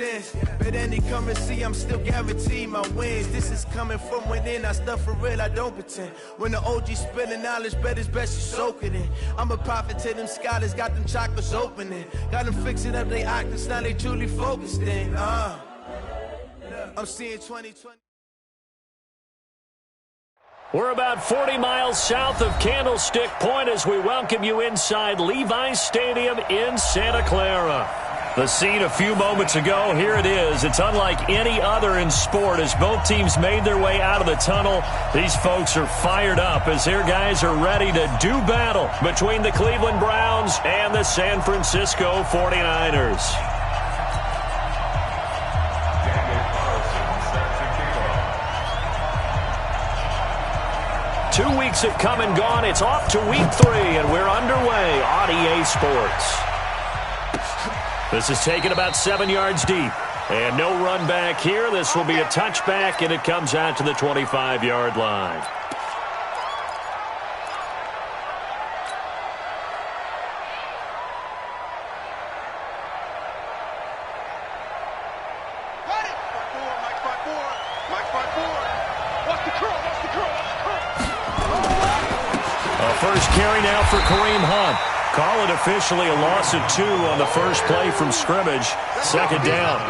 sense. But any currency, I'm still guaranteed my wins. This is coming from within. I stuff for real, I don't pretend. When the OG spilling knowledge, bet it's best you soak it in. I'm a prophet to them scholars, got them chakras opening. Got them fixing up they octaves, now they truly focused in. I'm seeing 2020. We're about 40 miles south of Candlestick Point as we welcome you inside Levi's Stadium in Santa Clara. The scene a few moments ago, here it is. It's unlike any other in sport as both teams made their way out of the tunnel. These folks are fired up as their guys are ready to do battle between the Cleveland Browns and the San Francisco 49ers. 2 weeks have come and gone. It's off to week 3, and we're underway on EA Sports. This is taken about 7 yards deep. And no run back here. This will be a touchback, and it comes out to the 25-yard line. First carry now for Kareem Hunt. Call it officially a loss of 2 on the first play from scrimmage. Second down.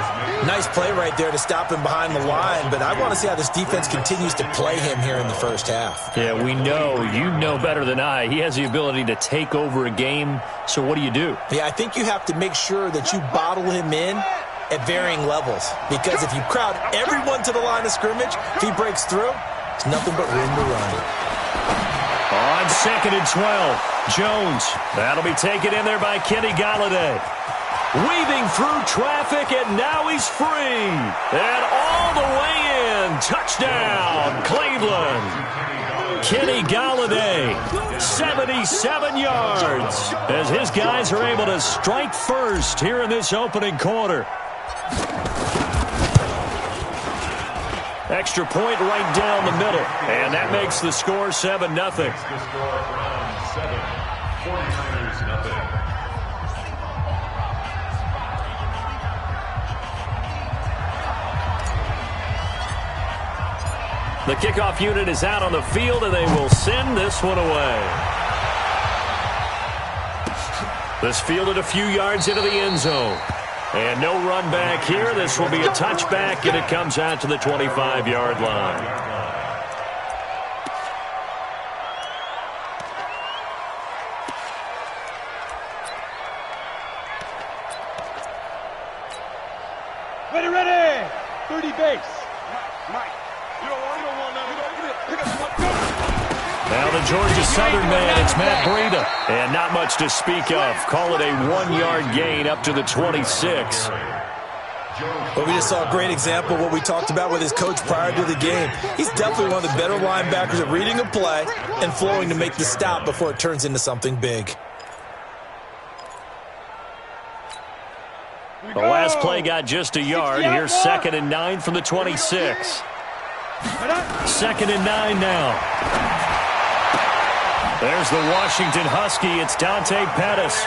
Nice play right there to stop him behind the line, but I want to see how this defense continues to play him here in the first half. Yeah, we know. You know better than I. He has the ability to take over a game, so what do you do? Yeah, I think you have to make sure that you bottle him in at varying levels, because if you crowd everyone to the line of scrimmage, if he breaks through, it's nothing but room to run. On 2nd and 12, Jones. That'll be taken in there by Kenny Golladay. Weaving through traffic, and now he's free. And all the way in. Touchdown, Cleveland. Kenny Golladay, 77 yards, as his guys are able to strike first here in this opening quarter. Extra point right down the middle, and that makes the score 7-0. The kickoff unit is out on the field, and they will send this one away. This fielded a few yards into the end zone. And no run back here. This will be a touchback, and it comes out to the 25-yard line. Ready. 30 base. Now the Georgia Southern man, it's Matt Breida. And not much to speak of. Call it a 1-yard gain up to the 26. Well, we just saw a great example of what we talked about with his coach prior to the game. He's definitely one of the better linebackers at reading a play and flowing to make the stop before it turns into something big. The last play got just a yard. Here's 2nd and 9 from the 26. 2nd and 9 now. There's the Washington Husky. It's Dante Pettis.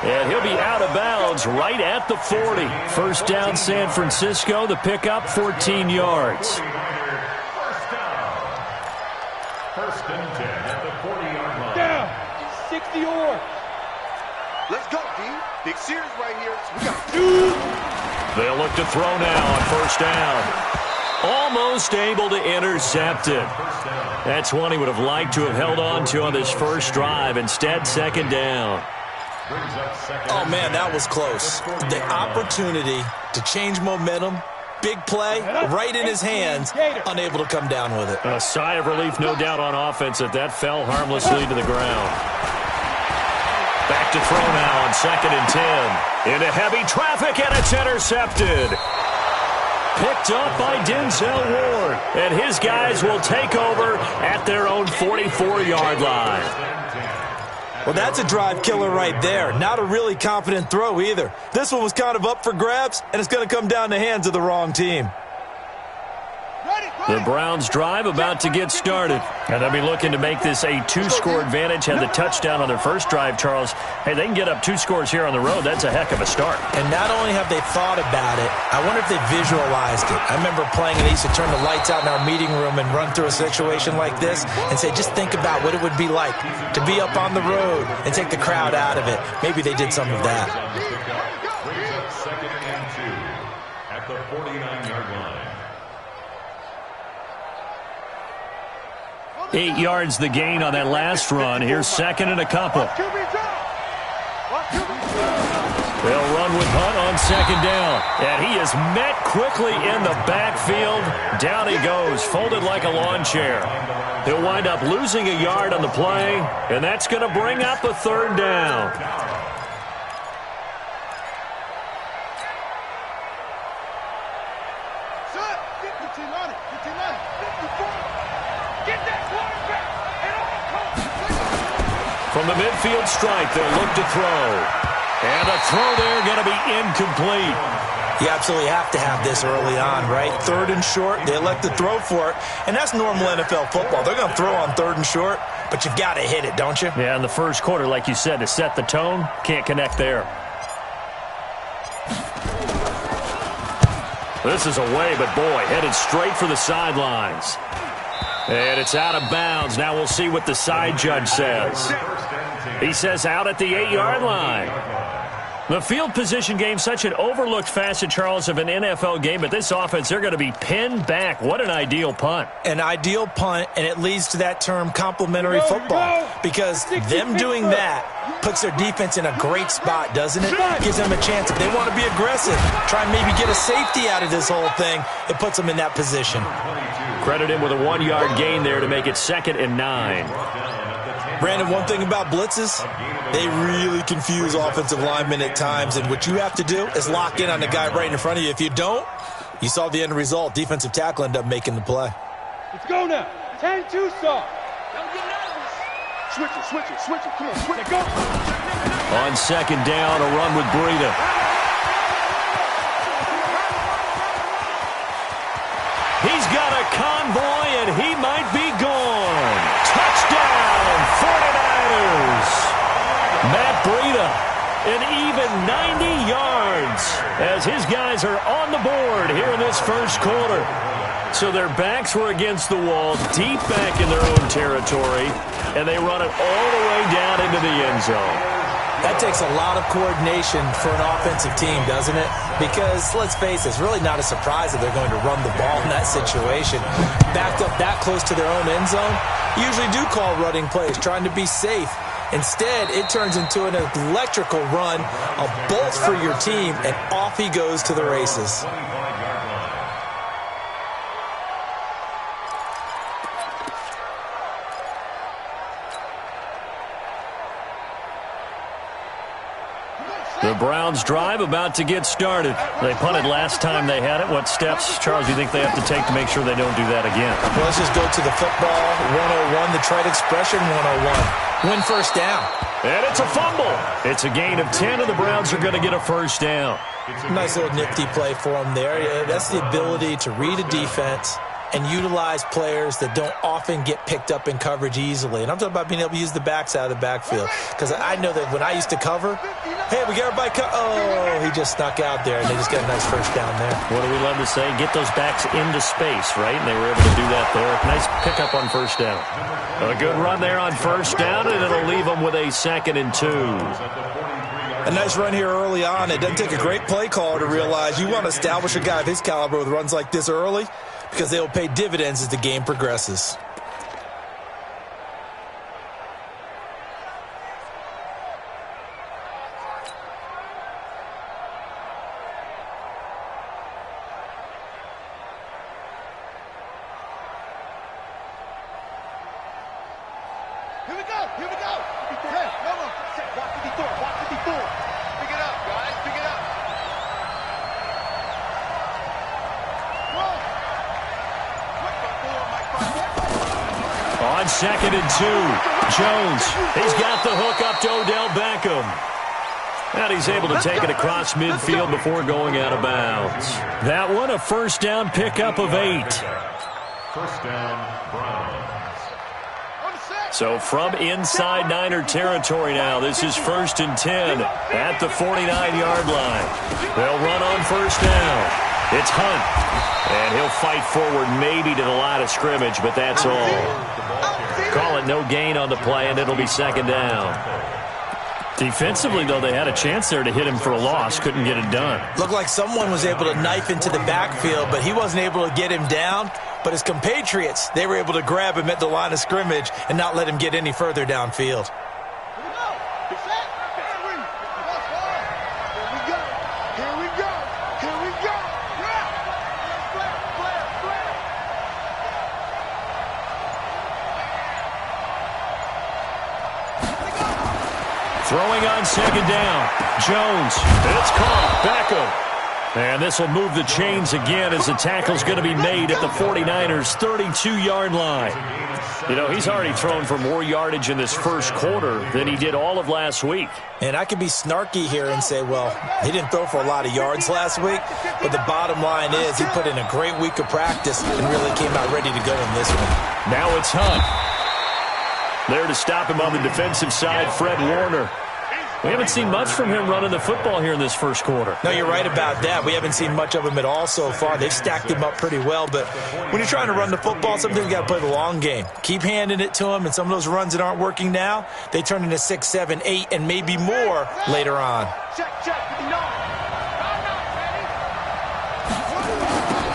And he'll be out of bounds right at the 40. First down, San Francisco. The pickup, 14 yards. First and 10 at the 40-yard line. Down. 60 or. Let's go, D. Big series right here. We got 2. They'll look to throw now on first down. Almost able to intercept it. That's one he would have liked to have held on to on this first drive. Instead, second down. Oh, man, that was close. The opportunity to change momentum, big play, right in his hands, unable to come down with it. A sigh of relief, no doubt, on offense that fell harmlessly to the ground. Back to throw now on 2nd and 10. Into heavy traffic, and it's intercepted. Picked up by Denzel Ward. And his guys will take over at their own 44-yard line. Well, that's a drive killer right there. Not a really confident throw either. This one was kind of up for grabs, and it's going to come down the hands of the wrong team. Ready. The Browns drive about to get started. And they'll be looking to make this a two-score advantage. Had the touchdown on their first drive, Charles. Hey, they can get up 2 scores here on the road. That's a heck of a start. And not only have they thought about it, I wonder if they visualized it. I remember playing and they used to turn the lights out in our meeting room and run through a situation like this and say, just think about what it would be like to be up on the road and take the crowd out of it. Maybe they did some of that. Brings up 2nd and 2 at the 49-yard line. 8 yards the gain on that last run. Here's 2nd and a couple. They'll run with Hunt on 2nd down. And he is met quickly in the backfield. Down he goes, folded like a lawn chair. He'll wind up losing a yard on the play, and that's going to bring up a 3rd down. From the midfield stripe, they'll look to throw. And a throw there going to be incomplete. You absolutely have to have this early on, right? 3rd and short, they elect to throw for it. And that's normal NFL football. They're going to throw on 3rd and short, but you've got to hit it, don't you? Yeah, in the first quarter, like you said, to set the tone, can't connect there. This is away, but boy, headed straight for the sidelines. And it's out of bounds. Now we'll see what the side judge says. He says out at the 8-yard line. The field position game, such an overlooked facet, Charles, of an NFL game, but this offense, they're going to be pinned back. What an ideal punt. An ideal punt, and it leads to that term complementary football, because them doing that puts their defense in a great spot, doesn't it? Gives them a chance. If they want to be aggressive, try and maybe get a safety out of this whole thing, it puts them in that position. Credit him with a 1-yard gain there to make it 2nd and 9. Brandon, one thing about blitzes, they really confuse offensive linemen at times, and what you have to do is lock in on the guy right in front of you. If you don't, you saw the end result. Defensive tackle ended up making the play. Let's go now. 10-2 stop. Switch it. Come on, switch it. Go. On 2nd down, a run with Breida. He's got a convoy, and he might be gone. Touchdown, 49ers. Matt Breida, an even 90 yards as his guys are on the board here in this first quarter. So their backs were against the wall, deep back in their own territory, and they run it all the way down into the end zone. That takes a lot of coordination for an offensive team, doesn't it? Because, let's face it, it's really not a surprise that they're going to run the ball in that situation. Backed up that close to their own end zone, usually do call running plays, trying to be safe. Instead, it turns into an electrical run, a bolt for your team, and off he goes to the races. The Browns drive about to get started. They punted last time they had it. What steps, Charles, do you think they have to take to make sure they don't do that again? Well, let's just go to the football 101, the trite expression 101. Win first down. And it's a fumble. It's a gain of 10, and the Browns are going to get a first down. Nice little nifty play for them there. Yeah, that's the ability to read a defense and utilize players that don't often get picked up in coverage easily. And I'm talking about being able to use the backs out of the backfield. Because I know that when I used to cover, hey, we got everybody oh, he just snuck out there, and they just got a nice first down there. What do we love to say? Get those backs into space, right? And they were able to do that there. Nice pickup on first down. A good run there on first down, and it'll leave them with a 2nd and 2. A nice run here early on. It doesn't take a great play caller to realize you want to establish a guy of his caliber with runs like this early, because they will pay dividends as the game progresses. Here we go. Hey, come on. Walk 54. Pick it up, guys. Pick it up. On 2nd and 2, Jones, he's got the hook up to Odell Beckham. And he's able to take it across midfield before going out of bounds. That one, a first down pickup of 8. First down, Browns. So from inside Niner territory now, this is 1st and 10 at the 49-yard line. They'll run on first down. It's Hunt, and he'll fight forward maybe to the line of scrimmage, but that's all. Call it no gain on the play, and it'll be 2nd down. Defensively, though, they had a chance there to hit him for a loss. Couldn't get it done. Looked like someone was able to knife into the backfield, but he wasn't able to get him down. But his compatriots, they were able to grab him at the line of scrimmage and not let him get any further downfield. Throwing on 2nd down. Jones. It's caught. Beckham. And this will move the chains again as the tackle's going to be made at the 49ers' 32-yard line. You know, he's already thrown for more yardage in this first quarter than he did all of last week. And I could be snarky here and say, well, he didn't throw for a lot of yards last week, but the bottom line is he put in a great week of practice and really came out ready to go in this one. Now it's Hunt. There to stop him on the defensive side, Fred Warner. We haven't seen much from him running the football here in this first quarter. No, you're right about that. We haven't seen much of him at all so far. They've stacked him up pretty well, but when you're trying to run the football, sometimes you got to play the long game. Keep handing it to him, and some of those runs that aren't working now, they turn into 6, 7, 8, and maybe more later on.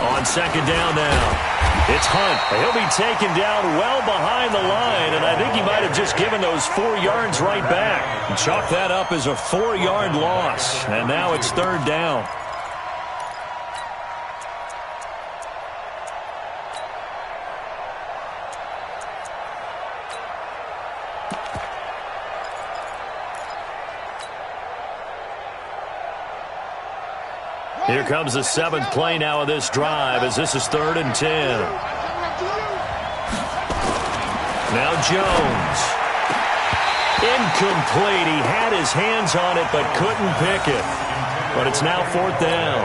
On 2nd down now. It's Hunt. He'll be taken down well behind the line, and I think he might have just given those 4 yards right back. Chalk that up as a 4-yard loss, and now it's 3rd down. Here comes the 7th play now of this drive as this is 3rd and 10. Now Jones. Incomplete. He had his hands on it but couldn't pick it. But it's now 4th down.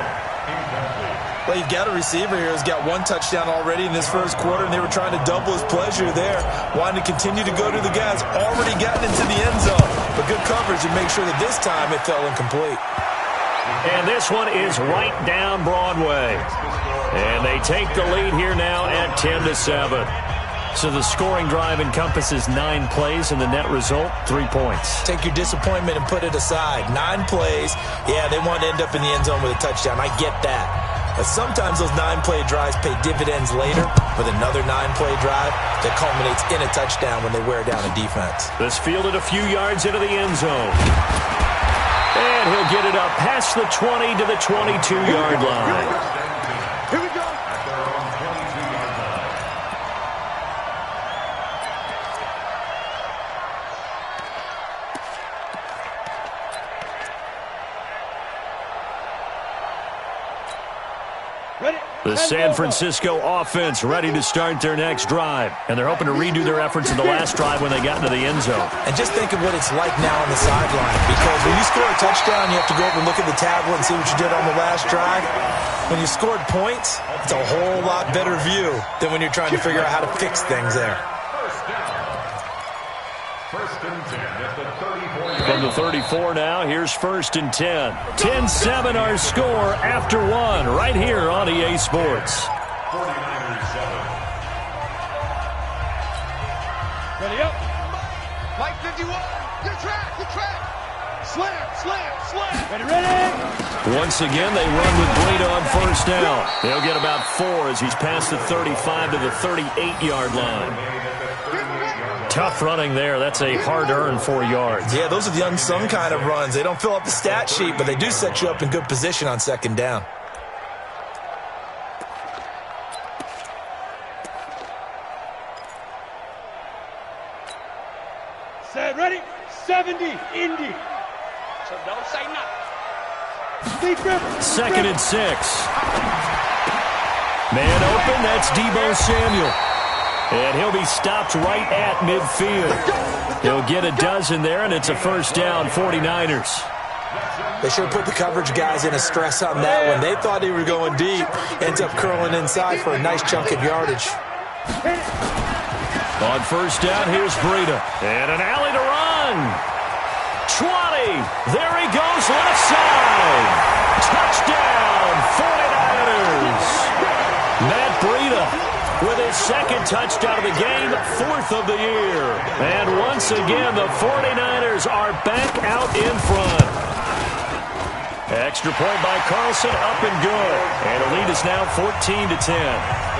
Well, you've got a receiver here who's got 1 touchdown already in this first quarter, and they were trying to double his pleasure there, wanting to continue to go to the guys already gotten into the end zone. But good coverage to make sure that this time it fell incomplete. And this one is right down Broadway. And they take the lead here now at 10-7. So the scoring drive encompasses 9 plays, and the net result, 3 points. Take your disappointment and put it aside. 9 plays. Yeah, they want to end up in the end zone with a touchdown. I get that. But sometimes those 9-play drives pay dividends later with another 9-play drive that culminates in a touchdown when they wear down a defense. This fielded a few yards into the end zone. And he'll get it up past the 20 to the 22-yard line. Here we go. The San Francisco offense ready to start their next drive. And they're hoping to redo their efforts in the last drive when they got into the end zone. And just think of what it's like now on the sideline. Because when you score a touchdown, you have to go over and look at the tablet and see what you did on the last drive. When you scored points, it's a whole lot better view than when you're trying to figure out how to fix things there. First and 10 at the 34. From the 34 now, here's 1st and 10. 10-7 our score after 1 right here on EA Sports. 49ers 7. Ready up. Mike 51. Good track. Good track. Slam. Ready. Once again, they run with Breida on first down. They'll get about 4 as he's past the 35 to the 38-yard line. Tough running there. That's a hard-earned 4 yards. Yeah, those are the unsung kind of runs. They don't fill up the stat sheet, but they do set you up in good position on 2nd down. Set, ready. 70, Indy. So don't say nothing. Deep river. 2nd and 6. Man open, that's Deebo Samuel. And he'll be stopped right at midfield. He'll get a dozen there, and it's a first down, 49ers. They should have put the coverage guys in a stress on that one. They thought they were going deep. Ends up curling inside for a nice chunk of yardage. On first down, here's Breida. And an alley to run. 20. There he goes, left side. Touchdown, 49ers. Matt Breida with his second touchdown of the game, 4th of the year. And once again, the 49ers are back out in front. Extra point by Carlson, up and good. And the lead is now 14-10.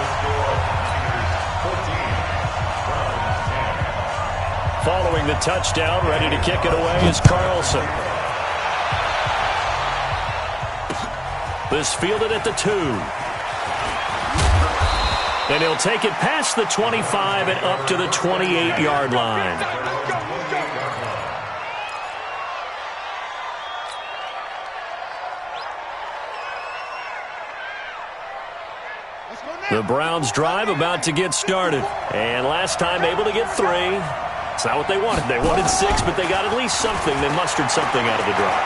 Following the touchdown, ready to kick it away is Carlson. This fielded at the 2. And he'll take it past the 25 and up to the 28-yard line. The Browns drive about to get started. And last time able to get 3. It's not what they wanted. They wanted 6, but they got at least something. They mustered something out of the drive.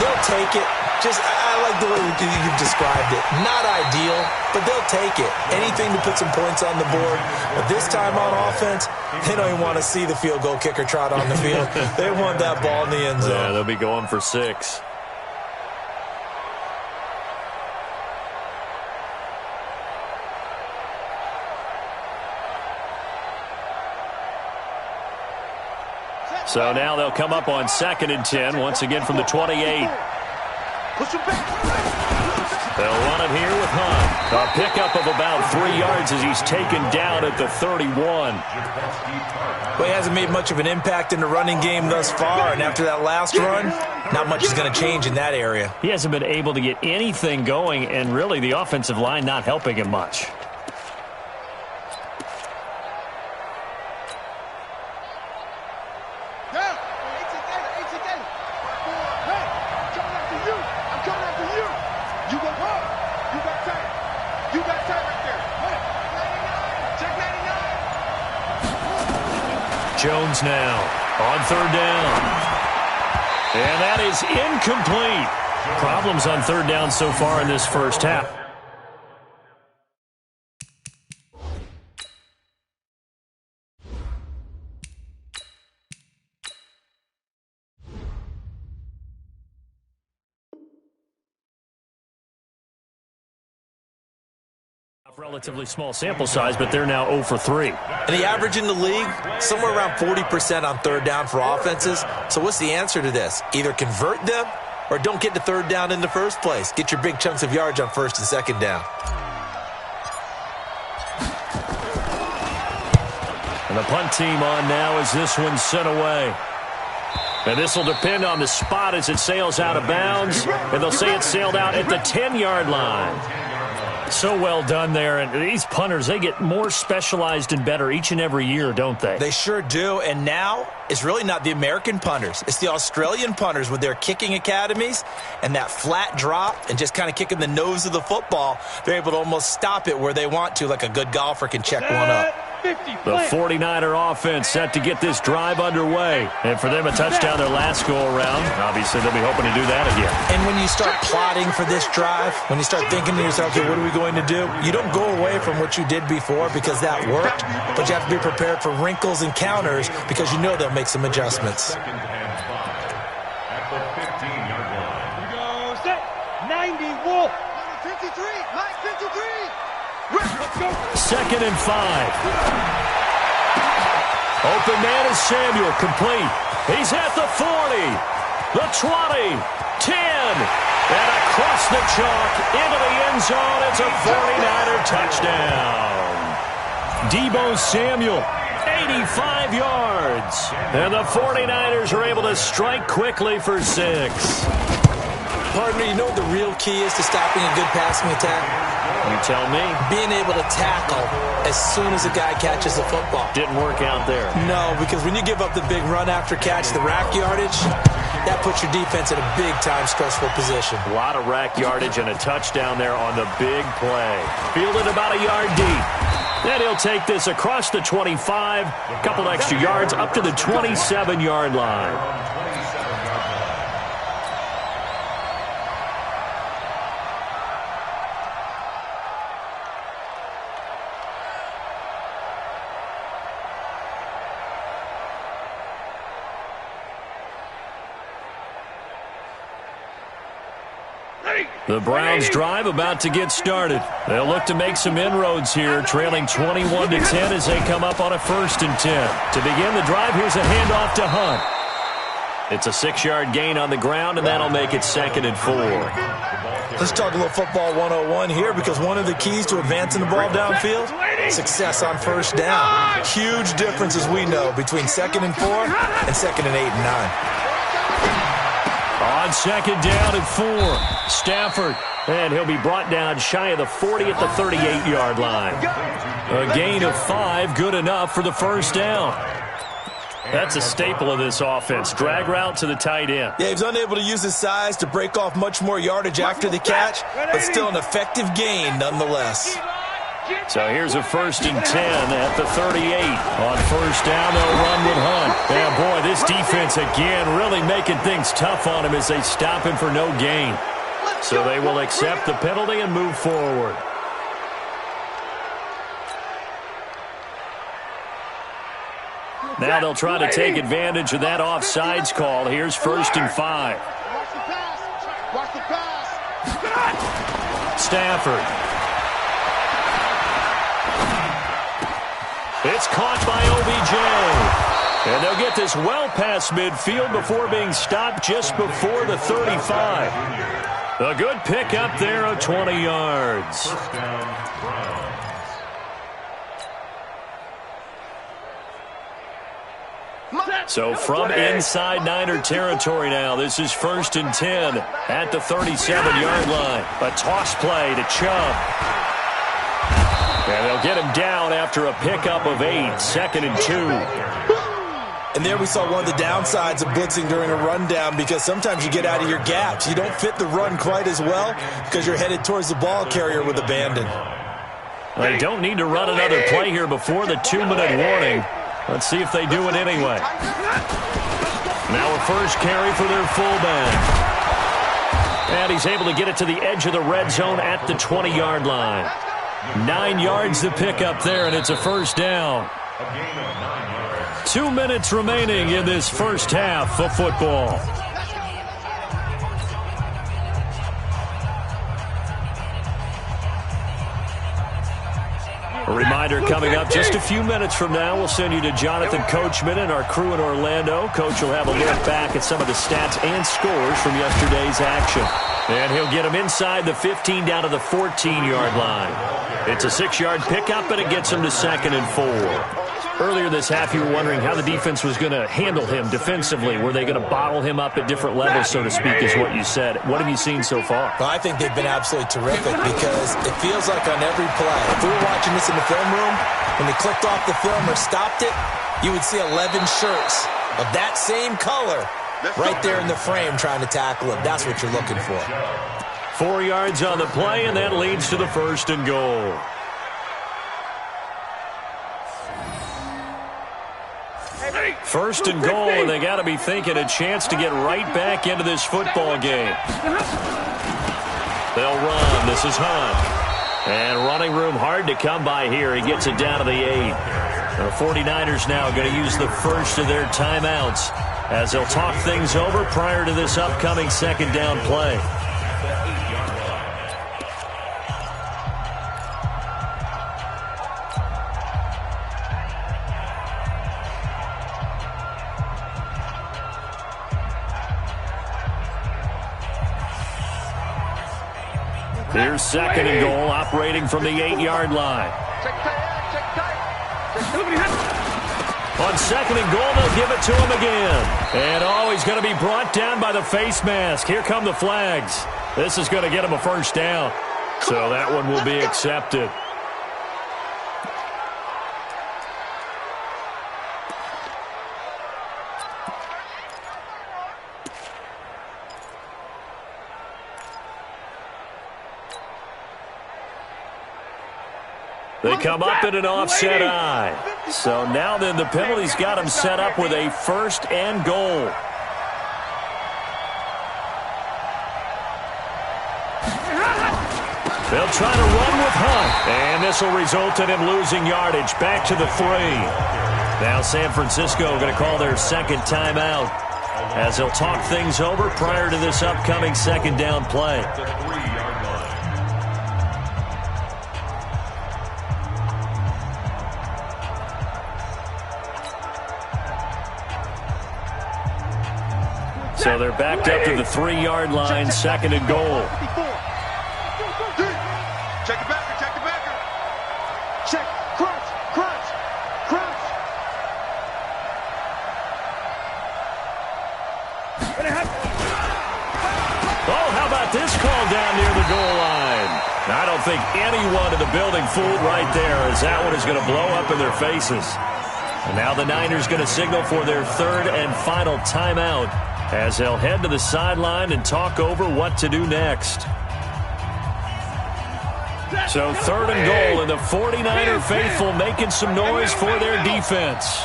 They'll take it. I like the way you've described it. Not ideal, but they'll take it. Anything to put some points on the board. But this time on offense, they don't even want to see the field goal kicker trot on the field. They want that ball in the end zone. Yeah, they'll be going for 6. So now they'll come up on 2nd and 10, once again from the 28. They'll run it here with Hunt. A pickup of about 3 yards as he's taken down at the 31. Well, he hasn't made much of an impact in the running game thus far, and after that last run, not much is going to change in that area. He hasn't been able to get anything going, and really the offensive line not helping him much. Jones now on 3rd down. And that is incomplete. Problems on 3rd down so far in this first half. Relatively small sample size, but they're now 0 for 3. And the average in the league, somewhere around 40% on 3rd down for offenses. So what's the answer to this? Either convert them or don't get to 3rd down in the first place. Get your big chunks of yards on 1st and 2nd down. And the punt team on now as this one's sent away. And this will depend on the spot as it sails out of bounds. And they'll say it sailed out at the 10-yard line. So well done there. And these punters, they get more specialized and better each and every year, don't they? They sure do. And now it's really not the American punters. It's the Australian punters with their kicking academies and that flat drop and just kind of kicking the nose of the football. They're able to almost stop it where they want to, like a good golfer can check one up. The 49er offense set to get this drive underway. And for them, a touchdown their last go-around. Obviously, they'll be hoping to do that again. And when you start plotting for this drive, when you start thinking to yourself, okay, what are we going to do? You don't go away from what you did before because that worked, but you have to be prepared for wrinkles and counters because you know they'll make some adjustments. At the 15-yard line. We go set. 90 Wolf. 53. Mike 53. Let's go. 2nd and 5. Open man is Samuel, complete. He's at the 40, the 20, 10, and across the chalk into the end zone. It's a 49er touchdown. Deebo Samuel, 85 yards. And the 49ers are able to strike quickly for 6. Partner, you know what the real key is to stopping a good passing attack? You tell me. Being able to tackle as soon as a guy catches the football. Didn't work out there. No, because when you give up the big run after catch, the rack yardage, that puts your defense in a big-time stressful position. A lot of rack yardage and a touchdown there on the big play. Fielded about a yard deep. Then he'll take this across the 25, a couple extra yards up to the 27-yard line. The Browns drive about to get started. They'll look to make some inroads here, trailing 21-10 as they come up on a 1st and 10. To begin the drive, here's a handoff to Hunt. It's a 6-yard gain on the ground, and that'll make it 2nd and 4. Let's talk a little football 101 here, because one of the keys to advancing the ball downfield, success on 1st down. Huge difference, as we know, between 2nd and 4 and 2nd and 8 and 9. On 2nd down and 4, Stafford. And he'll be brought down shy of the 40 at the 38-yard line. A gain of 5, good enough for the 1st down. That's a staple of this offense. Drag route to the tight end. Yeah, he's unable to use his size to break off much more yardage after the catch, but still an effective gain nonetheless. So here's a 1st and 10 at the 38. On 1st down, they'll run with Hunt. And boy, this defense again really making things tough on him as they stop him for no gain. So they will accept the penalty and move forward. Now they'll try to take advantage of that offsides call. Here's 1st and 5. Watch the pass. Stafford. It's caught by OBJ. And they'll get this well past midfield before being stopped just before the 35. A good pickup there of 20 yards. So from inside Niner territory now, this is 1st and 10 at the 37-yard line. A toss play to Chubb. And they'll get him down after a pickup of 8, 2nd and 2. And there we saw one of the downsides of blitzing during a rundown, because sometimes you get out of your gaps. You don't fit the run quite as well because you're headed towards the ball carrier with abandon. They don't need to run another play here before the 2-minute warning. Let's see if they do it anyway. Now a first carry for their fullback. And he's able to get it to the edge of the red zone at the 20-yard line. 9 yards to pick up there, and it's a 1st down. 2 minutes remaining in this first half of football. A reminder coming up just a few minutes from now, we'll send you to Jonathan Coachman and our crew in Orlando. Coach will have a look back at some of the stats and scores from yesterday's action. And he'll get him inside the 15 down to the 14-yard line. It's a 6-yard pickup, and it gets him to 2nd and 4. Earlier this half, you were wondering how the defense was going to handle him defensively. Were they going to bottle him up at different levels, so to speak, is what you said. What have you seen so far? Well, I think they've been absolutely terrific, because it feels like on every play, if we were watching this in the film room, when they clicked off the film or stopped it, you would see 11 shirts of that same color right there in the frame trying to tackle him. That's what you're looking for. 4 yards on the play, and that leads to the 1st and goal. First and goal, and they got to be thinking a chance to get right back into this football game. They'll run. This is Hunt. And running room hard to come by here. He gets it down to the 8. The 49ers now going to use the first of their timeouts as they'll talk things over prior to this upcoming 2nd down play. Here's 2nd and goal, operating from the 8-yard line. On 2nd and goal, they'll give it to him again. And he's going to be brought down by the face mask. Here come the flags. This is going to get him a 1st down. So that one will be accepted. They come up in an offset eye. So now then the penalty's got him set up with a 1st and goal. They'll try to run with Hunt. And this will result in him losing yardage back to the 3. Now San Francisco going to call their 2nd timeout. as he'll talk things over prior to this upcoming second down play. The 3-yard line. So they're backed up to the 3-yard line, second and goal. Check the backer, check the backer. Check, crunch, crunch, crunch. Oh, how about this call down near the goal line? I don't think anyone in the building fooled right there, as that one is going to blow up in their faces. And now the Niners going to signal for their third and final timeout, as they'll head to the sideline and talk over what to do next. So third and goal, and the 49er faithful making some noise for their defense.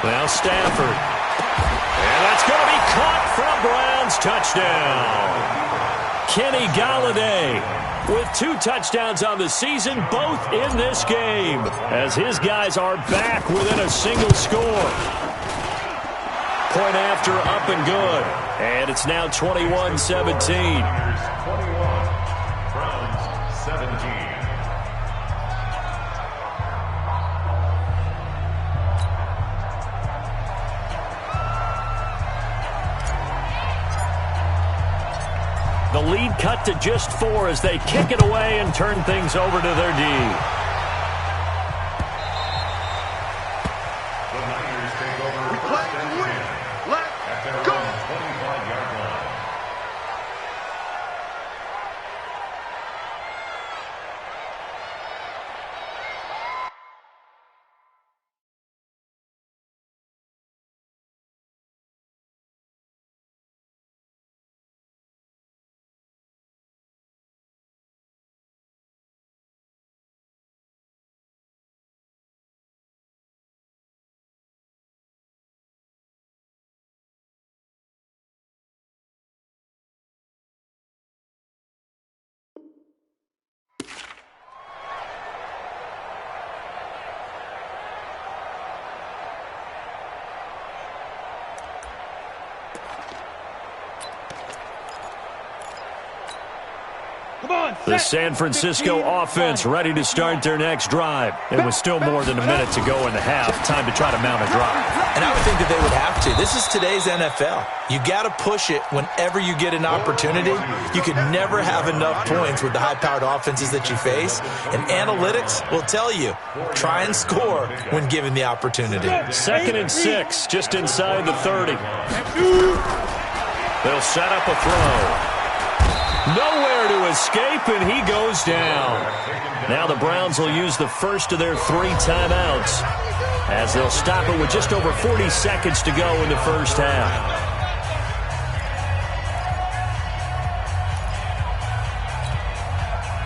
Now Stafford. And that's going to be caught from Browns. Touchdown. Kenny Golladay with 2 touchdowns on the season, both in this game, as his guys are back within a single score. Point after, up and good. And it's now 21-17. 21, Browns 17. The lead cut to just 4 as they kick it away and turn things over to their D. The Niners take over. We play to win. Let's At their go. own 25-yard line. Come on, The set. San Francisco offense ready to start their next drive. It was still more than a minute to go in the half. Time to try to mount a drive. And I would think that they would have to. This is today's NFL. You got to push it whenever you get an opportunity. You can never have enough points with the high-powered offenses that you face. And analytics will tell you, try and score when given the opportunity. 2nd and 6, just inside the 30. They'll set up a throw. Nowhere to escape, and he goes down. Now the Browns will use the first of their 3 timeouts, as they'll stop it with just over 40 seconds to go in the first half.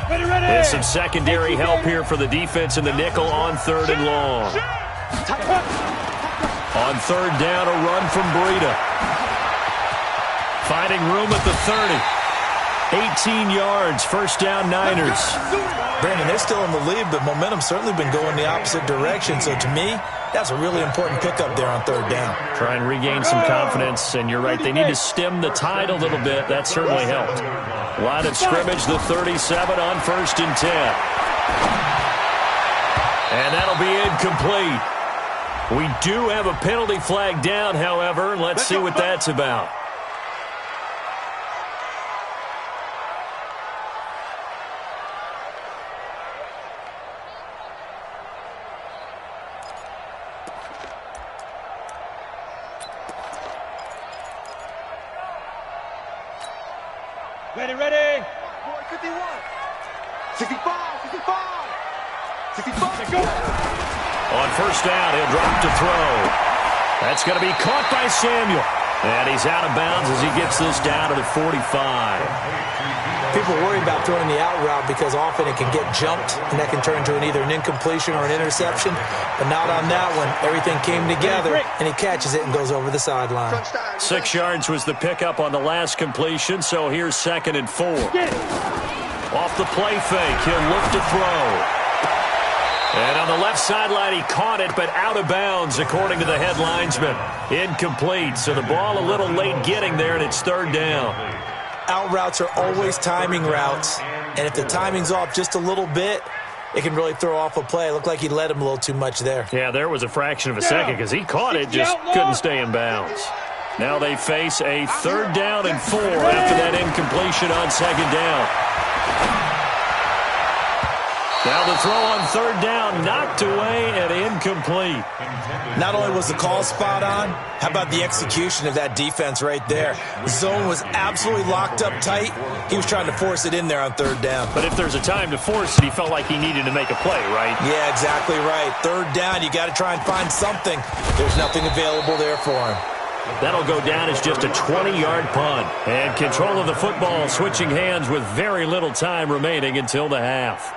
Ready, ready. There's some secondary help here for the defense in the nickel on 3rd and long. On 3rd down, a run from Breida. Finding room at the 30. 18 yards, first down Niners. Brandon, they're still in the lead, but momentum's certainly been going the opposite direction. So to me, that's a really important pickup there on 3rd down. Try and regain some confidence, and you're right, they need to stem the tide a little bit. That certainly helped. Line of scrimmage, the 37 on 1st and 10. And that'll be incomplete. We do have a penalty flag down, however, and let's see what that's about. Ready, ready. 51. 65, 65. 65. Go. On 1st down, he'll drop to throw. That's going to be caught by Samuel. And he's out of bounds as he gets this down to the 45. People worry about throwing the out route because often it can get jumped, and that can turn into either an incompletion or an interception. But not on that one. Everything came together, and he catches it and goes over the sideline. 6 yards was the pickup on the last completion, so here's 2nd and 4. Off the play fake, he'll look to throw. And on the left sideline, he caught it, but out of bounds, according to the head linesman. Incomplete, so the ball a little late getting there, and it's third down. Out routes are always timing routes, and if the timing's off just a little bit, it can really throw off a play. It looked like he led him a little too much there. Yeah, there was a fraction of a second because he caught it, just couldn't stay in bounds. Now they face a 3rd down and 4 after that incompletion on 2nd down. Now the throw on 3rd down, knocked away and incomplete. Not only was the call spot on, how about the execution of that defense right there? The zone was absolutely locked up tight. He was trying to force it in there on 3rd down. But if there's a time to force it, he felt like he needed to make a play, right? Yeah, exactly right. 3rd down, you got to try and find something. There's nothing available there for him. That'll go down as just a 20-yard punt. And control of the football switching hands with very little time remaining until the half.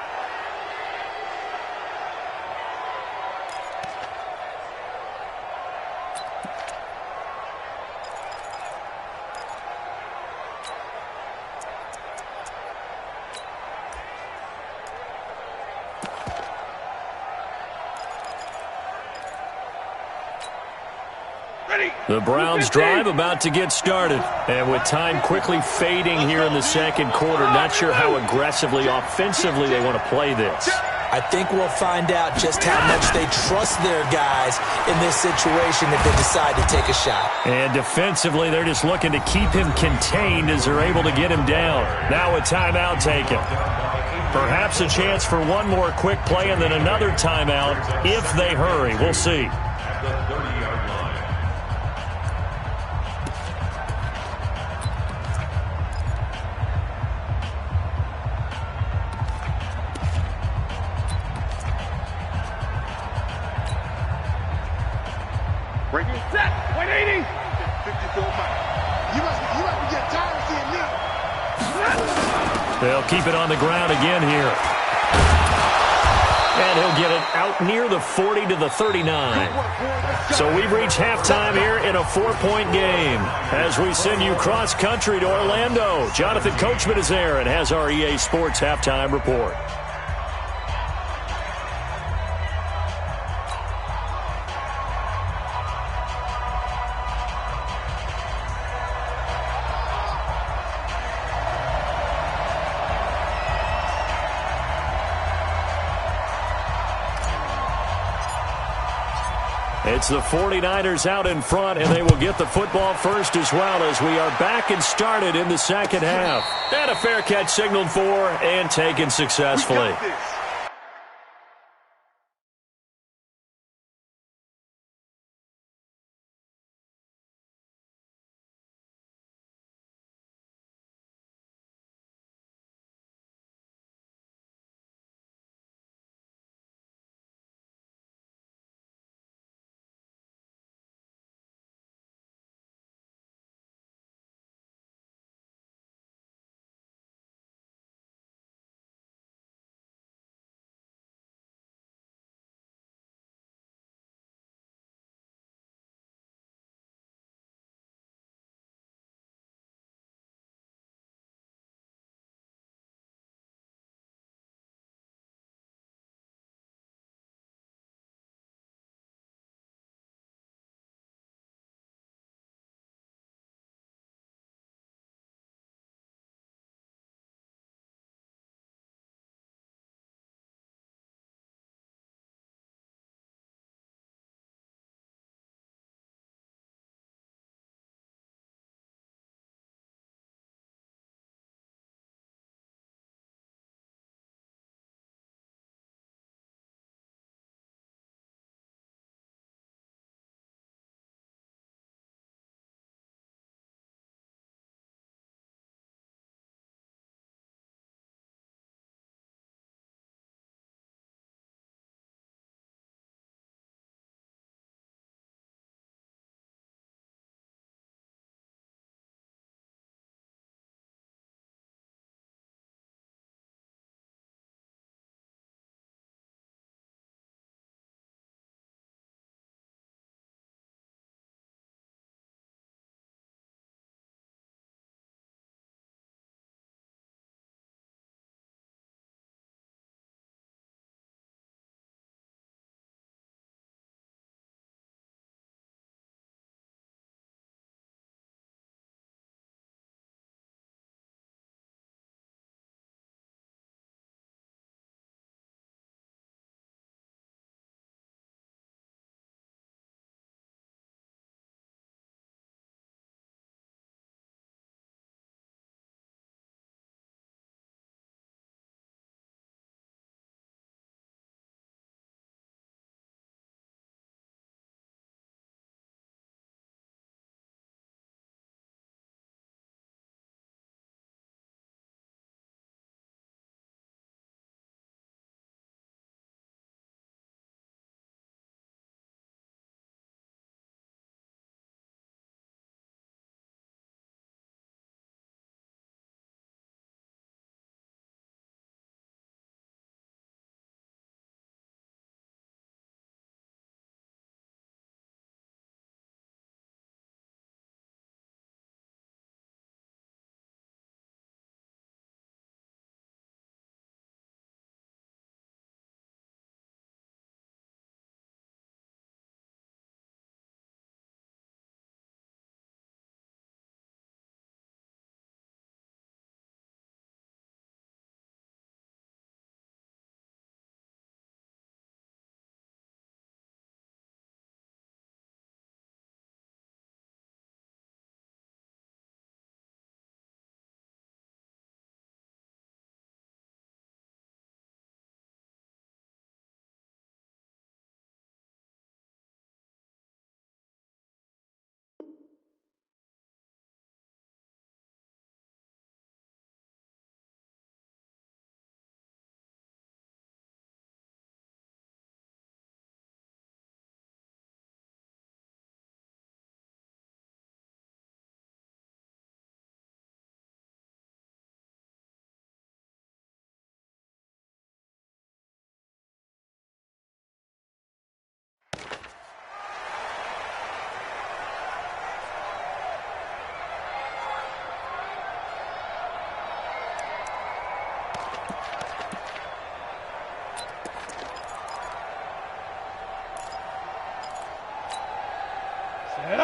The Browns drive about to get started. And with time quickly fading here in the 2nd quarter, not sure how aggressively, offensively they want to play this. I think we'll find out just how much they trust their guys in this situation if they decide to take a shot. And defensively, they're just looking to keep him contained as they're able to get him down. Now a timeout taken. Perhaps a chance for one more quick play and then another timeout if they hurry. We'll see. At the 30-yard line. Break it. Set. 180. 54 miles. You must be getting tired of seeing me. They'll keep it on the ground again here. And he'll get it out near the 40 to the 39. So we've reached halftime here in a 4-point game. As we send you cross-country to Orlando, Jonathan Coachman is there and has our EA Sports halftime report. It's the 49ers out in front, and they will get the football first as well as we are back and started in the 2nd half. And a fair catch signaled for and taken successfully.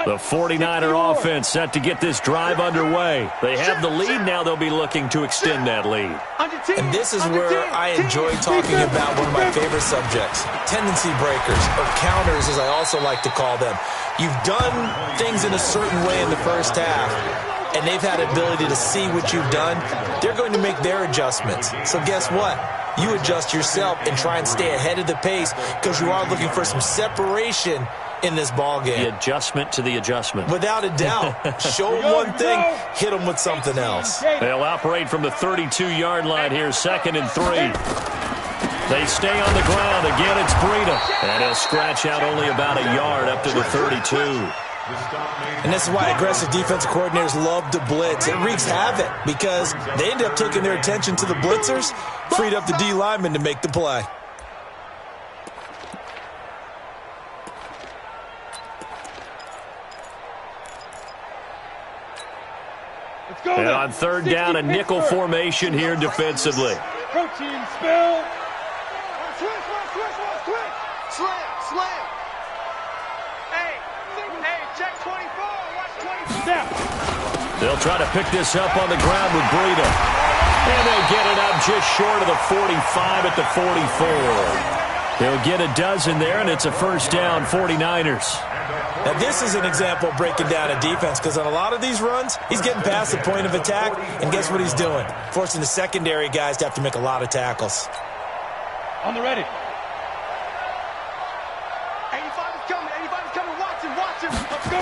The 49er offense set to get this drive underway. They have the lead. Now they'll be looking to extend that lead. And this is where I enjoy talking about one of my favorite subjects, tendency breakers, or counters as I also like to call them. You've done things in a certain way in the first half, and they've had ability to see what you've done. They're going to make their adjustments. So guess what? You adjust yourself and try and stay ahead of the pace because you are looking for some separation in this ball game. The adjustment to the adjustment. Without a doubt. Show them one thing, hit them with something else. They'll operate from the 32-yard line here, 2nd and 3. They stay on the ground. Again, it's Breida. And he'll scratch out only about a yard up to the 32. And this is why aggressive defensive coordinators love to blitz. It wreaks havoc because they end up taking their attention to the blitzers, freed up the D lineman to make the play. And on 3rd down, a nickel formation here defensively. Protein spill. Slam. Hey, check 24. Watch 24. They'll try to pick this up on the ground with Breida. And they'll get it up just short of the 45 at the 44. They'll get a dozen there, and it's a 1st down, 49ers. Now, this is an example of breaking down a defense because on a lot of these runs, he's getting past the point of attack, and guess what he's doing? Forcing the secondary guys to have to make a lot of tackles. On the ready. 85 is coming. Watch him. Let's go.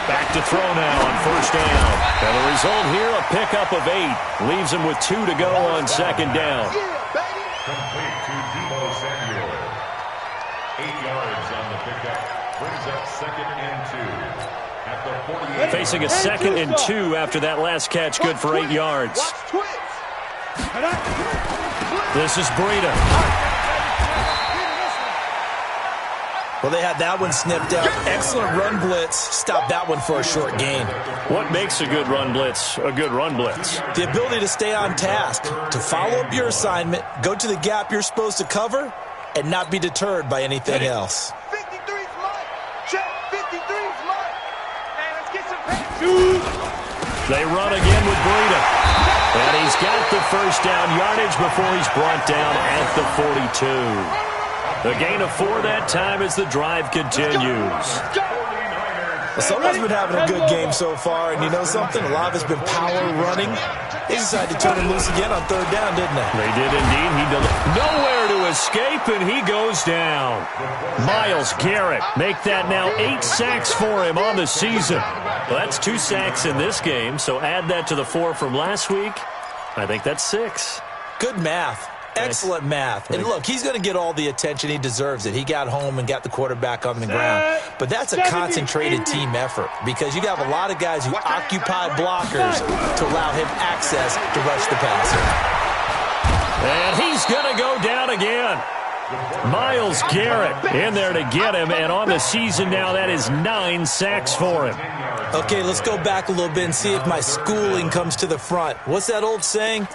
Back to throw now on 1st down. And the result here, a pickup of 8. Leaves him with 2 to go on 2nd down. Complete to Deebo Samuel. 8 yards on the pickup. Brings up 2nd and 2. At the 48. Facing a 2nd and 2 after that last catch, good for 8 yards. This is Breida. Well, they had that one snipped out. Excellent run blitz. Stop that one for a short gain. What makes a good run blitz a good run blitz? The ability to stay on task, to follow up your assignment, go to the gap you're supposed to cover, and not be deterred by anything else. 53's mine. Check 53's mine. Hey, let's get some pass. They run again with Breida. And he's got the 1st down yardage before he's brought down at the 42. The gain of 4 that time as the drive continues. Well, someone's been having a good game so far, and you know something? A lot of it's been power running. They decided to turn him loose again on 3rd down, didn't they? They did indeed. He nowhere to escape, and he goes down. Myles Garrett make that now 8 sacks for him on the season. Well, that's 2 sacks in this game, so add that to the 4 from last week. I think that's 6. Good math. Excellent math. And look, he's going to get all the attention. He deserves it. He got home and got the quarterback on the ground. But that's a concentrated team effort because you have a lot of guys who occupy blockers to allow him access to rush the passer. And he's going to go down again. Myles Garrett in there to get him. And on the season now, that is 9 sacks for him. Okay, let's go back a little bit and see if my schooling comes to the front. What's that old saying?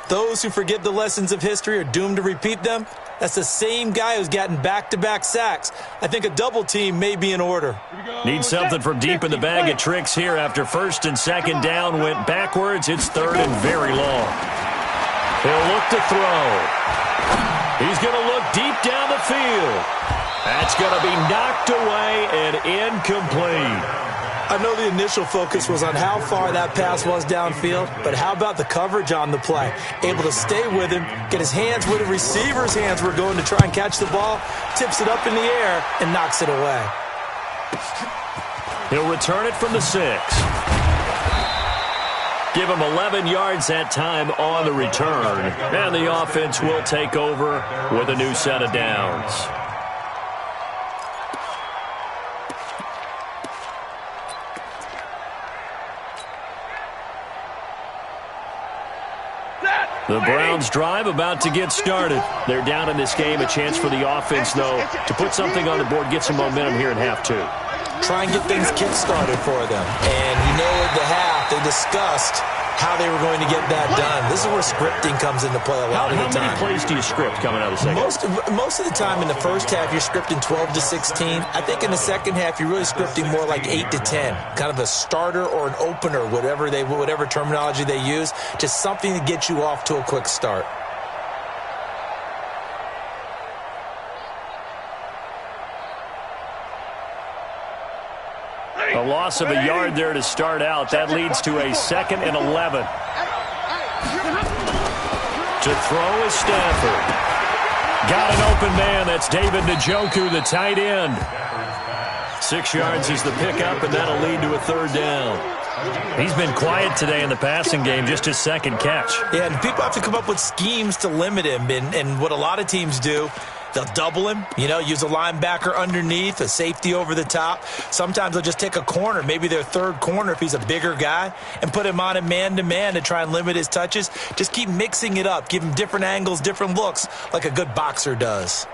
Those who forget the lessons of history are doomed to repeat them. That's the same guy who's gotten back-to-back sacks. I think a double team may be in order. Need something from deep in the bag of tricks here after 1st and 2nd down went backwards. It's 3rd and very long. He'll look to throw. He's going to look deep down the field. That's going to be knocked away and incomplete. I know the initial focus was on how far that pass was downfield, but how about the coverage on the play? Able to stay with him, get his hands where the receiver's hands were going to try and catch the ball, tips it up in the air, and knocks it away. He'll return it from the 6. Give him 11 yards that time on the return. And the offense will take over with a new set of downs. The Browns drive about to get started. They're down in this game. A chance for the offense, though, to put something on the board, get some momentum here in half 2. Try and get things kick-started for them. And you know at the half, they discussed how they were going to get that done. This is where scripting comes into play a lot of the time. How many plays do you script coming out of the second? Most of the time in the first half, you're scripting 12 to 16. I think in the second half, you're really scripting more like 8 to 10. Kind of a starter or an opener, whatever terminology they use. Just something to get you off to a quick start. A loss of a yard there to start out. That leads to a 2nd and 11. To throw is Stafford. Got an open man. That's David Njoku, the tight end. 6 yards is the pickup, and that'll lead to a 3rd down. He's been quiet today in the passing game, just his 2nd catch. Yeah, and people have to come up with schemes to limit him, and what a lot of teams do, they'll double him, use a linebacker underneath, a safety over the top. Sometimes they'll just take a corner, maybe their 3rd corner if he's a bigger guy, and put him on a man-to-man to try and limit his touches. Just keep mixing it up, give him different angles, different looks, like a good boxer does.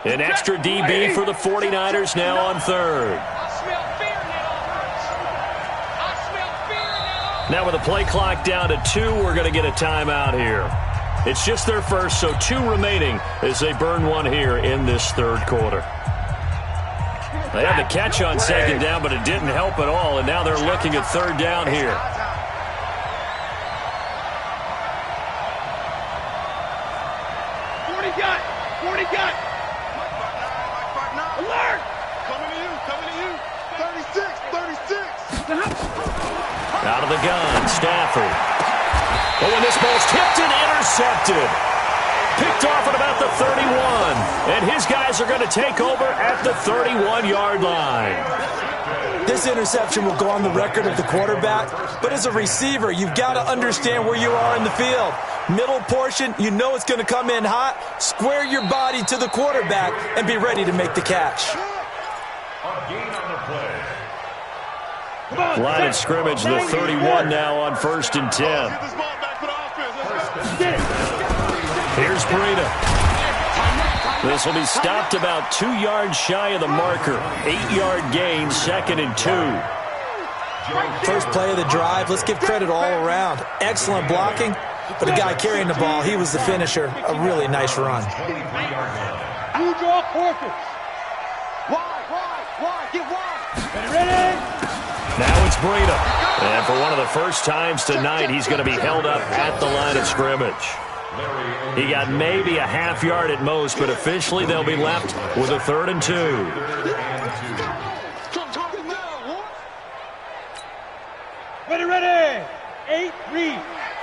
An extra DB for the 49ers now on 3rd. Now with the play clock down to 2, we're going to get a timeout here. It's just their first, so 2 remaining as they burn one here in this 3rd quarter. They had the catch on 2nd down, but it didn't help at all, and now they're looking at 3rd down here. Alert! Coming to you. 36. Out of the gun, Stafford. Oh, and this ball's tipped and intercepted. Picked off at about the 31. And his guys are going to take over at the 31-yard line. This interception will go on the record of the quarterback, but as a receiver, you've got to understand where you are in the field. Middle portion, you know it's going to come in hot. Square your body to the quarterback and be ready to make the catch. Line of scrimmage, the 31 now on 1st and 10. Here's Breida. This will be stopped about 2 yards shy of the marker. 8-yard gain, 2nd and 2. First play of the drive. Let's give credit all around. Excellent blocking, but the guy carrying the ball, he was the finisher. A really nice run. You draw quarters. Wide. Get wide. Ready? Now it's Breida. And for one of the first times tonight, he's going to be held up at the line of scrimmage. He got maybe a half yard at most, but officially they'll be left with a 3rd and 2. Ready. 8, read.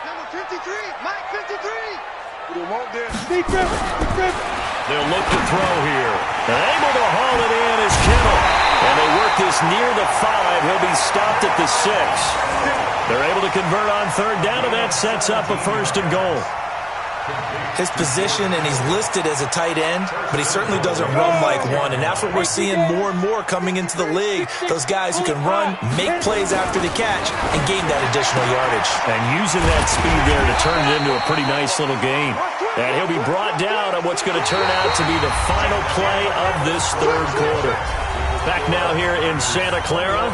Number 53, Mike 53. You want this? Deep grip. They'll look to throw here. And able to haul it in is Kittle. And they work this near the 5. He'll be stopped at the 6. They're able to convert on 3rd down, and that sets up a 1st and goal. His position, and he's listed as a tight end, but he certainly doesn't run like one, and that's what we're seeing more and more coming into the league. Those guys who can run, make plays after the catch, and gain that additional yardage. And using that speed there to turn it into a pretty nice little game. And he'll be brought down on what's going to turn out to be the final play of this 3rd quarter. Back now here in Santa Clara.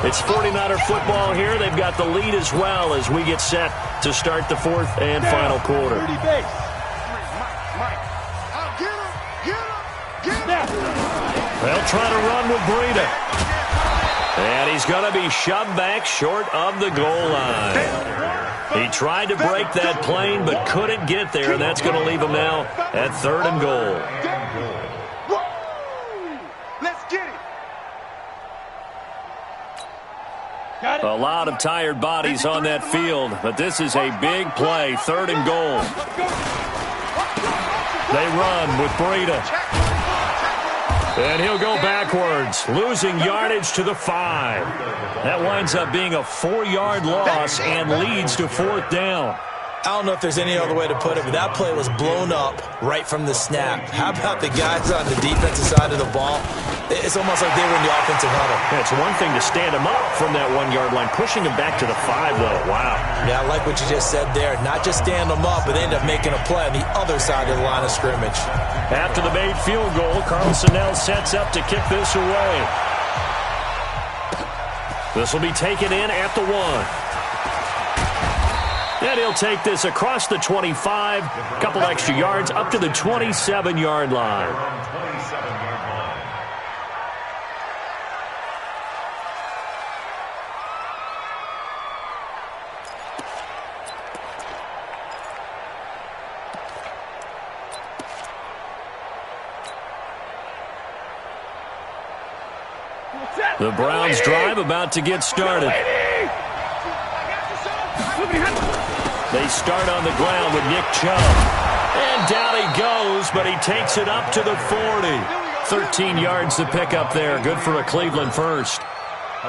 It's 49er football here. They've got the lead as well as we get set to start the 4th and final quarter. They'll try to run with Breida. And he's going to be shoved back short of the goal line. He tried to break that plane but couldn't get there, and that's going to leave him now at 3rd and goal. A lot of tired bodies on that field, but this is a big play, 3rd and goal. They run with Breida. And he'll go backwards, losing yardage to the 5. That winds up being a 4-yard loss and leads to 4th down. I don't know if there's any other way to put it, but that play was blown up right from the snap. How about the guys on the defensive side of the ball? It's almost like they were in the offensive huddle. Yeah, it's one thing to stand him up from that 1-yard line. Pushing him back to the 5, though. Wow. Yeah, I like what you just said there. Not just stand them up, but they end up making a play on the other side of the line of scrimmage. After the made field goal, Carlson now sets up to kick this away. This will be taken in at the 1. And he'll take this across the 25, a couple extra yards, up to the 27-yard line. The Browns' drive about to get started. They start on the ground with Nick Chubb. And down he goes, but he takes it up to the 40. 13 yards to pick up there. Good for a Cleveland first.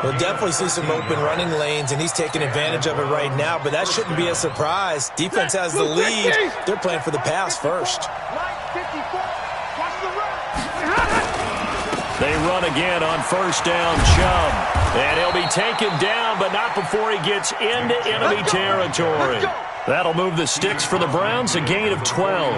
We'll definitely see some open running lanes, and he's taking advantage of it right now, but that shouldn't be a surprise. Defense has the lead. They're playing for the pass first. They run again on first down, Chubb. And he'll be taken down, but not before he gets into enemy territory. That'll move the sticks for the Browns, a gain of 12.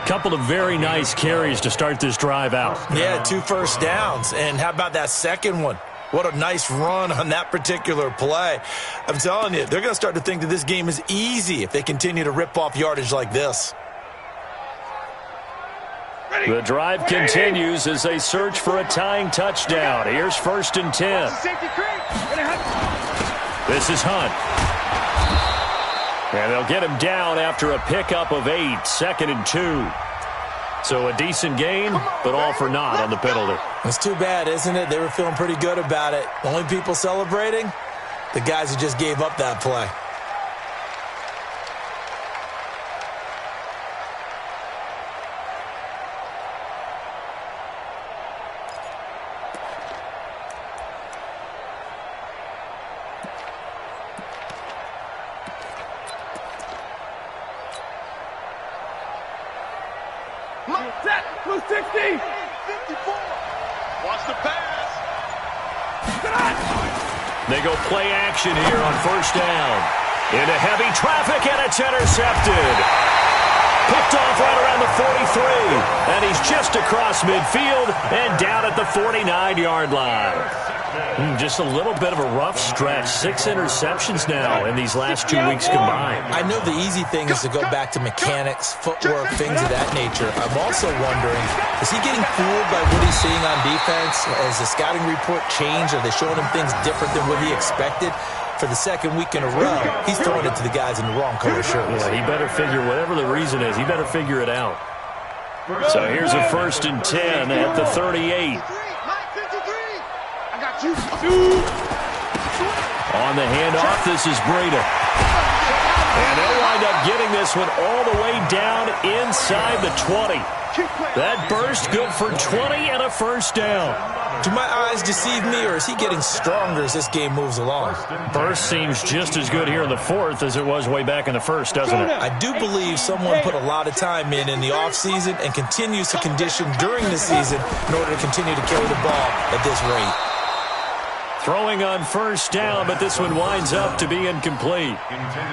Couple of very nice carries to start this drive out. Yeah, 2 first downs. And how about that second one? What a nice run on that particular play. I'm telling you, they're going to start to think that this game is easy if they continue to rip off yardage like this. The drive continues as they search for a tying touchdown. Here's 1st and 10. This is Hunt. And they'll get him down after a pickup of 8, 2nd and 2. So a decent gain, but all for naught on the penalty. It's too bad, isn't it? They were feeling pretty good about it. Only people celebrating? The guys who just gave up that play. Blue 60. 54. Watch the pass. They go play action here on first down. Into heavy traffic, and it's intercepted. Picked off right around the 43. And he's just across midfield and down at the 49-yard line. Just a little bit of a rough stretch. 6 interceptions now in these last 2 weeks combined. I know the easy thing is to go back to mechanics, footwork, things of that nature. I'm also wondering, is he getting fooled by what he's seeing on defense? Has the scouting report changed? Are they showing him things different than what he expected? For the second week in a row, he's throwing it to the guys in the wrong color shirts. Yeah, he better figure, whatever the reason is, he better figure it out. So here's a 1st and 10 at the 38. On the handoff, this is Breida. And they'll wind up getting this one all the way down inside the 20. That burst good for 20 and a first down. Do my eyes deceive me, or is he getting stronger as this game moves along? Burst seems just as good here in the 4th as it was way back in the 1st, doesn't it? I do believe someone put a lot of time in the offseason and continues to condition during the season in order to continue to carry the ball at this rate. Throwing on first down, but this one winds up to be incomplete.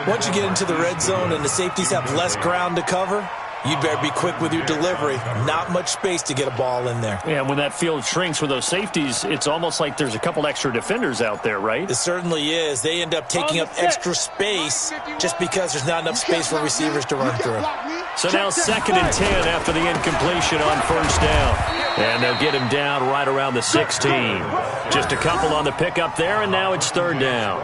Once you get into the red zone and the safeties have less ground to cover, you better be quick with your delivery. Not much space to get a ball in there. Yeah, when that field shrinks with those safeties, it's almost like there's a couple extra defenders out there, right? It certainly is. They end up taking up extra space just because there's not enough space for receivers to run through. So now 2nd and 10 after the incompletion on first down. And they'll get him down right around the 16. Just a couple on the pickup there, and now it's 3rd down.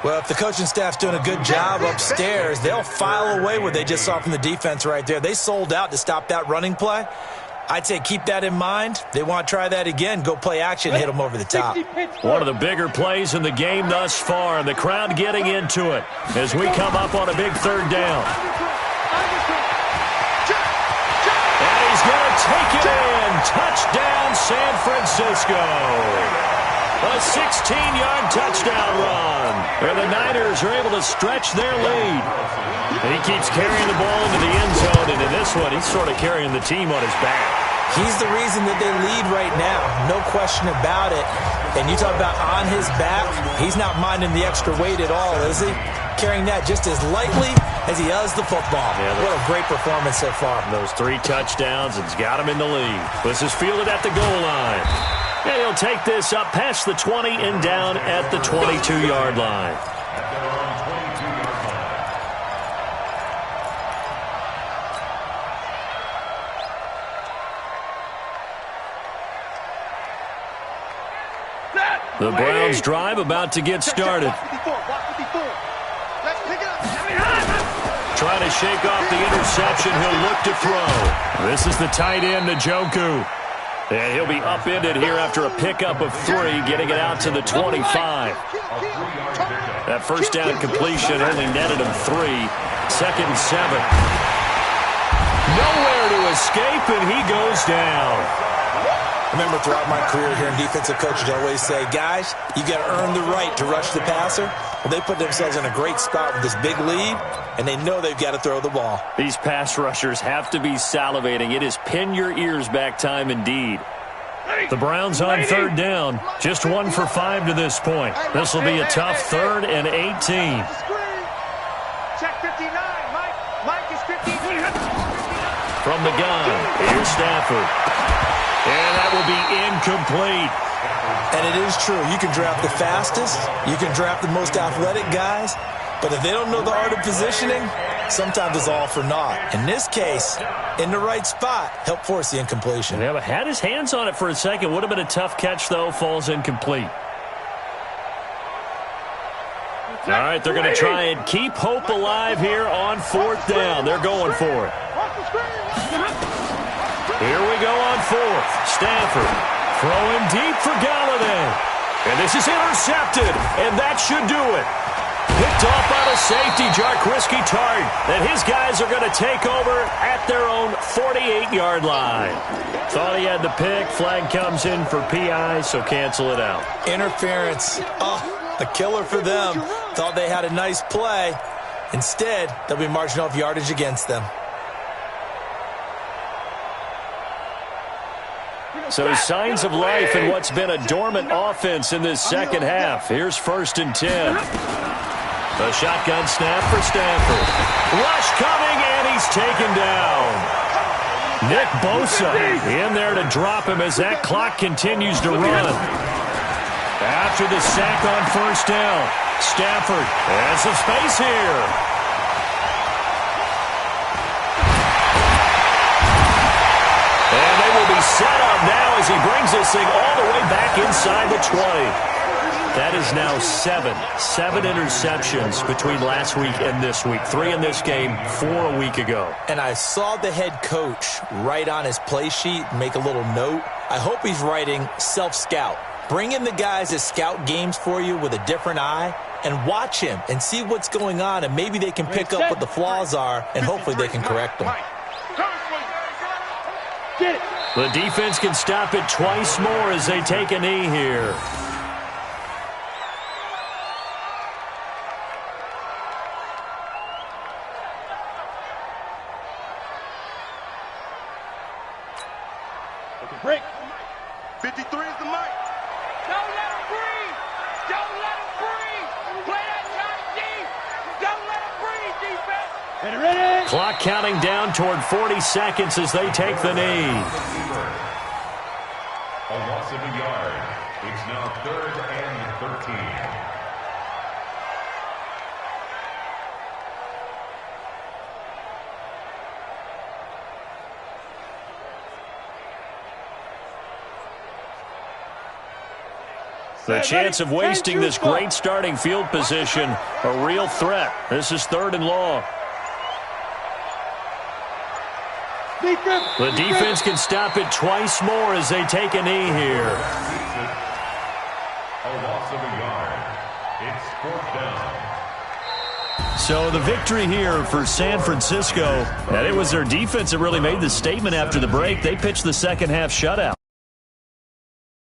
Well, if the coaching staff's doing a good job upstairs, they'll file away what they just saw from the defense right there. They sold out to stop that running play. I'd say keep that in mind. They want to try that again. Go play action, hit them over the top. One of the bigger plays in the game thus far, and the crowd getting into it as we come up on a big 3rd down. And he's going to take it in. Touchdown, San Francisco. A 16-yard touchdown run. And the Niners are able to stretch their lead. He keeps carrying the ball into the end zone, and in this one, he's sort of carrying the team on his back. He's the reason that they lead right now. No question about it. And you talk about on his back, he's not minding the extra weight at all, is he? Carrying that just as lightly as he does the football. Yeah, what a great performance so far. Those 3 touchdowns, it's got him in the lead. This is fielded at the goal line. And he'll take this up past the 20 and down at the 22-yard line. The Browns drive about to get started. Trying to shake off the interception. He'll look to throw. This is the tight end, Njoku. And he'll be upended here after a pickup of 3, getting it out to the 25. That first down completion only netted him 3. 2nd and 7. Nowhere to escape, and he goes down. I remember throughout my career here in defensive coaches, I always say, guys, you got to earn the right to rush the passer. Well, they put themselves in a great spot with this big lead, and they know they've got to throw the ball. These pass rushers have to be salivating. It is pin your ears back time indeed. The Browns on 3rd down. Just 1 for 5 to this point. This will be a tough 3rd and 18. Check 59. Mike is 15. From the gun, here's Stafford. And that will be incomplete. And it is true. You can draft the fastest. You can draft the most athletic guys. But if they don't know the art of positioning, sometimes it's all for naught. In this case, in the right spot, help force the incompletion. Yeah, but had his hands on it for a second. Would have been a tough catch, though. Falls incomplete. All right, they're going to try and keep hope alive here on 4th down. They're going for it. Here we go on 4th. Stafford throwing deep for Galladay. And this is intercepted, and that should do it. Picked off by the safety, Jarquiski Tart. And his guys are going to take over at their own 48-yard line. Thought he had the pick. Flag comes in for PI, so cancel it out. Interference. Oh, a killer for them. Thought they had a nice play. Instead, they'll be marching off yardage against them. So signs of life in what's been a dormant offense in this second half. Here's 1st and 10. A shotgun snap for Stafford. Rush coming, and he's taken down. Nick Bosa in there to drop him as that clock continues to run. After the sack on 1st down, Stafford has some space here. Set up now as he brings this thing all the way back inside the 20. That is now 7 interceptions between last week and this week. 3 in this game, 4 a week ago. And I saw the head coach write on his play sheet, make a little note. I hope he's writing self-scout. Bring in the guys that scout games for you with a different eye and watch him and see what's going on, and maybe they can pick up what the flaws are, and hopefully they can correct them. Get it. The defense can stop it twice more as they take a knee here. Break. 53 is the mic. Don't let him breathe. Don't let him breathe. Play that shot deep. Don't let him breathe, defense. Ready. Clock counting down toward 40 seconds as they take the knee. A loss of a yard. It's now 3rd and 13. The chance of wasting this great starting field position, a real threat. This is 3rd and long. The defense can stop it twice more as they take a knee here. A loss of a yard. It's 4th down. So the victory here for San Francisco, and it was their defense that really made the statement after the break. They pitched the second half shutout.